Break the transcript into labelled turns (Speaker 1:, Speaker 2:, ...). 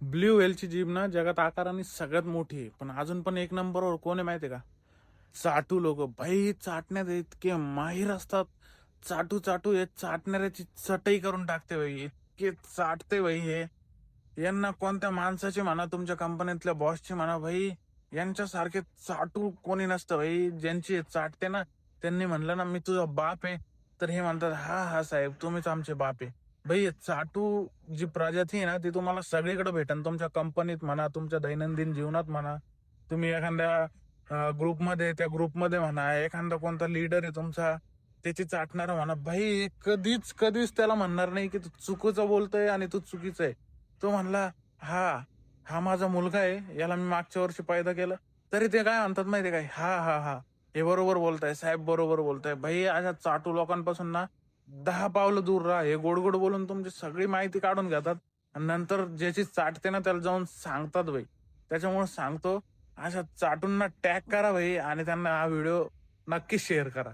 Speaker 1: Blue व्हेलची जीभ ना जगात आकाराने सगळ्यात मोठी आहे, पण अजून पण एक नंबरवर कोण आहे माहितीये का? चाटू लोक. भाई चाटण्यात इतके माहीर असतात. चाटू चाटू हे चाटणाऱ्याची चटई करून टाकते भाई, इतके चाटते भाई हे. यांना कोणत्या माणसाची म्हणा, तुमच्या कंपनीतल्या बॉसची म्हणा भाई, यांच्यासारखे चाटू कोणी नसतं भाई. ज्यांची हे चाटते ना, त्यांनी म्हणलं ना मी तुझा बाप आहे, तर हे म्हणतात हा हा साहेब तुम्हीच आमचे बाप आहे. भाई हे चाटू जी प्रजाती आहे ना, ती तुम्हाला सगळीकडे भेटेल. तुमच्या कंपनीत म्हणा, तुमच्या दैनंदिन जीवनात म्हणा, तुम्ही एखाद्या ग्रुपमध्ये, त्या ग्रुपमध्ये म्हणा, एखादा कोणता लीडर आहे तुमचा, त्याची चाटणार म्हणा भाई, कधीच कधीच त्याला म्हणणार नाही की तू चुकीचं बोलतोय आणि तू चुकीचं आहे. तो म्हणला हा हा माझा मुलगा आहे, याला मी मागच्या वर्षी पैदा केलं. तरी ते काय म्हणतात माहितीये काय, हा हा हा हे बरोबर बोलताय साहेब, बरोबर बोलताय. भाई अशा चाटू लोकांपासून ना 10 पावलं दूर राहा. हे गोड गोड बोलून तुमची सगळी माहिती काढून घेतात आणि नंतर ज्याची चाटते ना त्याला जाऊन सांगतात भाई. त्याच्यामुळे सांगतो, अशा चाटूंना टॅग करा भाई आणि त्यांना हा व्हिडिओ नक्की शेअर करा.